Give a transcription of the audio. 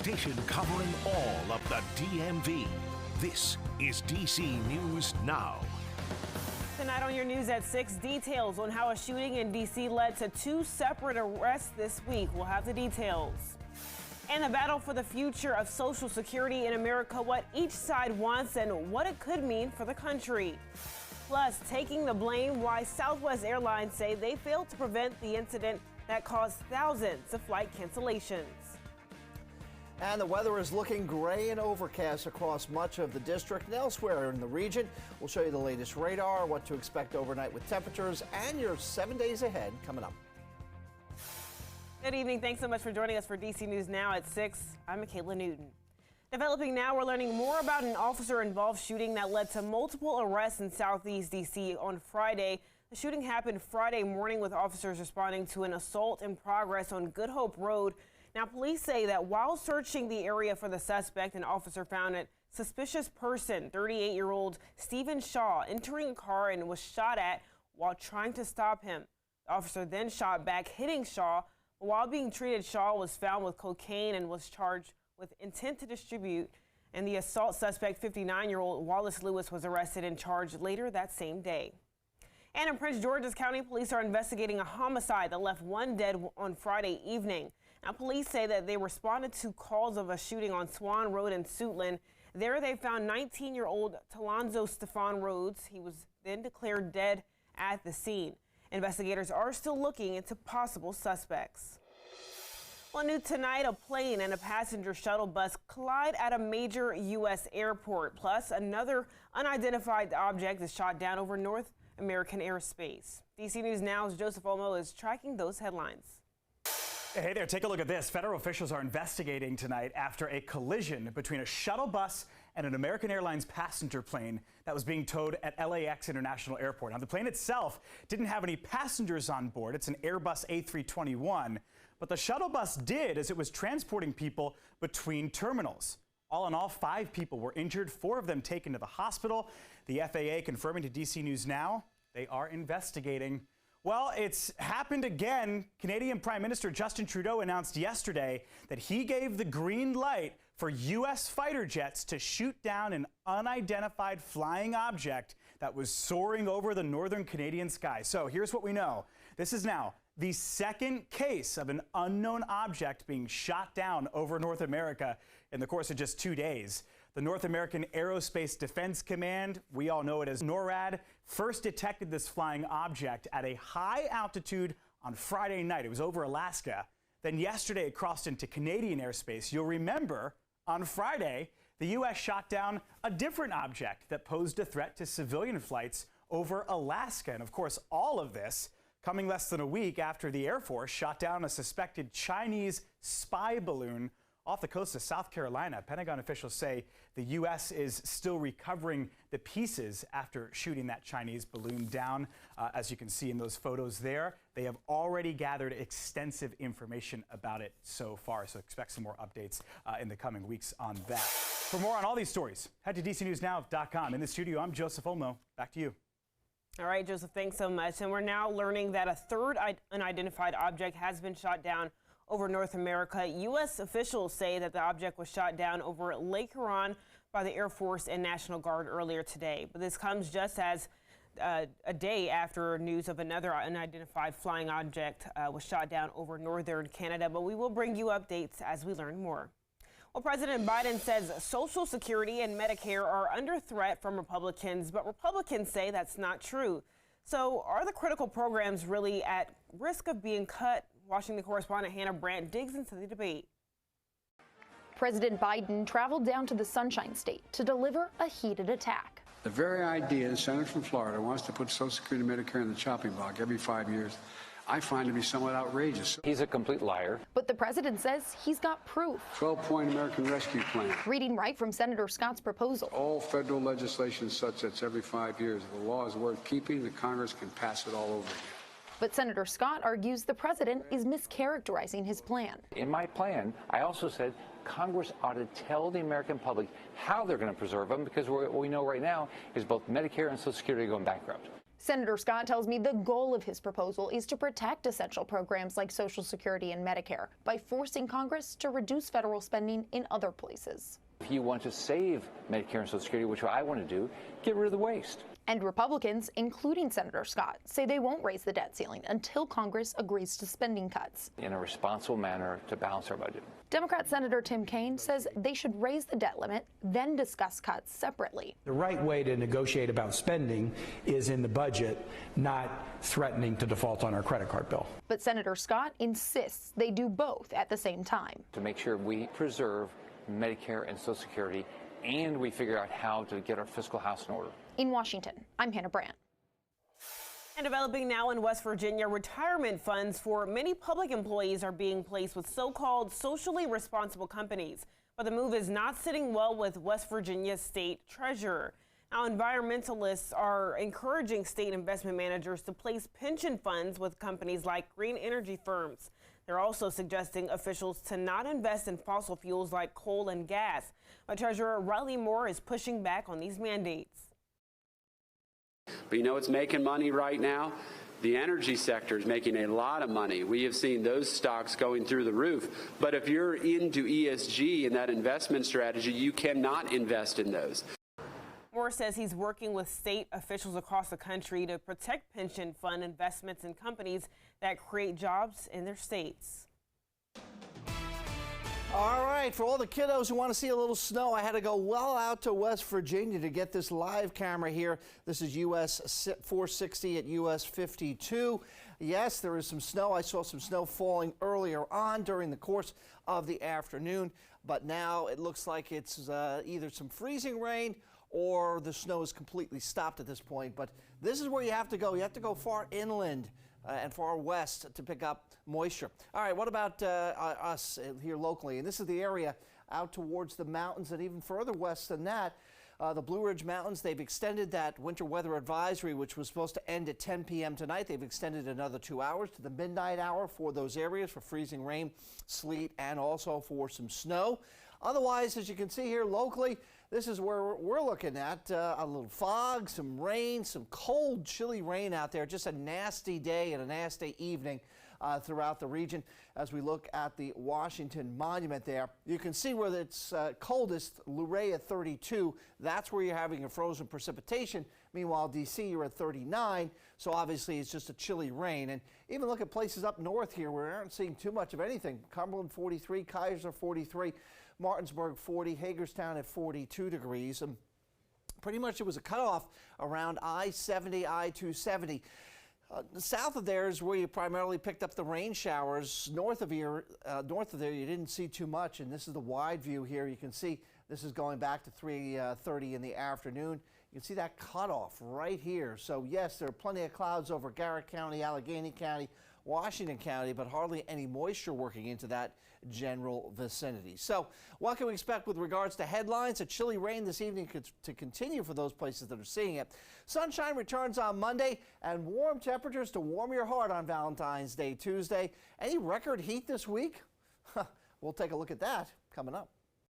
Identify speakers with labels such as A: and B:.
A: station covering all of the DMV. This is DC News Now.
B: Tonight on your news at 6, details on how a shooting in D.C. led to 2 separate arrests this week. We'll have the details. And the battle for the future of Social Security in America, what each side wants and what it could mean for the country. Plus, taking the blame, why Southwest Airlines say they failed to prevent the incident that caused thousands of flight cancellations.
C: And the weather is looking gray and overcast across much of the district and elsewhere in the region. We'll show you the latest radar, what to expect overnight with temperatures, and your 7 days ahead coming up.
B: Good evening. Thanks so much for joining us for DC News Now at 6. I'm Michaela Newton. Developing now, we're learning more about an officer-involved shooting that led to multiple arrests in Southeast D.C. on Friday. The shooting happened Friday morning with officers responding to an assault in progress on Good Hope Road. Now, police say that while searching the area for the suspect, an officer found a suspicious person, 38-year-old Stephen Shaw, entering a car and was shot at while trying to stop him. The officer then shot back, hitting Shaw. While being treated, Shaw was found with cocaine and was charged with intent to distribute. And the assault suspect, 59-year-old Wallace Lewis, was arrested and charged later that same day. And in Prince George's County, police are investigating a homicide that left 1 dead on Friday evening. Now, police say that they responded to calls of a shooting on Swan Road in Suitland. There, they found 19-year-old Talonzo Stefan Rhodes. He was then declared dead at the scene. Investigators are still looking into possible suspects. Well, new tonight, a plane and a passenger shuttle bus collide at a major U.S. airport. Plus, another unidentified object is shot down over North American airspace. DC News Now's Joseph Olmo is tracking those headlines.
D: Hey there, take a look at this. Federal officials are investigating tonight after a collision between a shuttle bus and an American Airlines passenger plane that was being towed at LAX International Airport. Now, the plane itself didn't have any passengers on board. It's an Airbus A321, but the shuttle bus did, as it was transporting people between terminals. All in all, 5 people were injured, 4 of them taken to the hospital. The FAA confirming to DC News Now they are investigating. Well, it's happened again. Canadian Prime Minister Justin Trudeau announced yesterday that he gave the green light for U.S. fighter jets to shoot down an unidentified flying object that was soaring over the northern Canadian sky. So here's what we know. This is now the second case of an unknown object being shot down over North America in the course of just 2 days. The North American Aerospace Defense Command, we all know it as NORAD, first detected this flying object at a high altitude on Friday night. It was over Alaska. Then yesterday it crossed into Canadian airspace. You'll remember on Friday, the U.S. shot down a different object that posed a threat to civilian flights over Alaska. And of course, all of this coming less than a week after the Air Force shot down a suspected Chinese spy balloon off the coast of South Carolina. Pentagon officials say the U.S. is still recovering the pieces after shooting that Chinese balloon down. As you can see in those photos there, they have already gathered extensive information about it so far. So expect some more updates in the coming weeks on that. For more on all these stories, head to DCNewsNow.com. In the studio, I'm Joseph Olmo. Back to you.
B: All right, Joseph, thanks so much. And we're now learning that a third unidentified object has been shot down over North America. U.S. officials say that the object was shot down over Lake Huron by the Air Force and National Guard earlier today. But this comes just as a day after news of another unidentified flying object was shot down over northern Canada. But we will bring you updates as we learn more. Well, President Biden says Social Security and Medicare are under threat from Republicans, but Republicans say that's not true. So are the critical programs really at risk of being cut? Washington correspondent Hannah Brandt digs into the debate.
E: President Biden traveled down to the Sunshine State to deliver a heated attack.
F: The very idea the senator from Florida wants to put Social Security and Medicare in the chopping block every 5 years, I find to be somewhat outrageous.
G: He's a complete liar.
E: But the president says he's got proof.
F: 12-point American Rescue Plan.
E: Reading right from Senator Scott's proposal.
F: All federal legislation such that's every 5 years. If the law is worth keeping, the Congress can pass it all over again.
E: But Senator Scott argues the president is mischaracterizing his plan.
G: In my plan, I also said Congress ought to tell the American public how they're going to preserve them, because what we know right now is both Medicare and Social Security are going bankrupt.
E: Senator Scott tells me the goal of his proposal is to protect essential programs like Social Security and Medicare by forcing Congress to reduce federal spending in other places.
G: If you want to save Medicare and Social Security, which I want to do, get rid of the waste.
E: And Republicans, including Senator Scott, say they won't raise the debt ceiling until Congress agrees to spending cuts
G: In a responsible manner to balance our budget.
E: Democrat Senator Tim Kaine says they should raise the debt limit, then discuss cuts separately.
H: The right way to negotiate about spending is in the budget, not threatening to default on our credit card bill.
E: But Senator Scott insists they do both at the same time.
G: To make sure we preserve Medicare and Social Security, and we figure out how to get our fiscal house in order.
E: In Washington, I'm Hannah Brandt.
B: And developing now in West Virginia, retirement funds for many public employees are being placed with so-called socially responsible companies. But the move is not sitting well with West Virginia's state treasurer. Now, environmentalists are encouraging state investment managers to place pension funds with companies like green energy firms. They're also suggesting officials to not invest in fossil fuels like coal and gas. But Treasurer Riley Moore is pushing back on these mandates.
I: But you know what's making money right now? The energy sector is making a lot of money. We have seen those stocks going through the roof. But if you're into ESG and that investment strategy, you cannot invest in those.
B: Moore says he's working with state officials across the country to protect pension fund investments in companies that create jobs in their states.
C: All right, for all the kiddos who want to see a little snow, I had to go well out to West Virginia to get this live camera here. This is US 460 at US 52. Yes, there is some snow. I saw some snow falling earlier on during the course of the afternoon, but now it looks like it's either some freezing rain or the snow is completely stopped at this point. But this is where you have to go. You have to go far inland and far west to pick up moisture. All right, what about us here locally? And this is the area out towards the mountains and even further west than that. The Blue Ridge Mountains, they've extended that winter weather advisory, which was supposed to end at 10 p.m. tonight. They've extended another 2 hours to the midnight hour for those areas for freezing rain, sleet, and also for some snow. Otherwise, as you can see here locally, this is where we're looking at a little fog, some rain, some cold, chilly rain out there. Just a nasty day and a nasty evening throughout the region. As we look at the Washington Monument there, you can see where it's coldest, Luray at 32. That's where you're having your frozen precipitation. Meanwhile, D.C., you're at 39. So obviously, it's just a chilly rain. And even look at places up north here where we aren't seeing too much of anything. Cumberland 43, Kaiser 43. Martinsburg 40, Hagerstown at 42 degrees. And pretty much it was a cutoff around I-70, I-270. South of there is where you primarily picked up the rain showers. North of there, you didn't see too much. And this is the wide view here. You can see this is going back to 3:30 in the afternoon. You can see that cutoff right here. So yes, there are plenty of clouds over Garrett County, Allegheny County, Washington County, but hardly any moisture working into that general vicinity. So what can we expect with regards to headlines? A chilly rain this evening to continue for those places that are seeing it. Sunshine returns on Monday and warm temperatures to warm your heart on Valentine's Day Tuesday. Any record heat this week? We'll take a look at that coming up.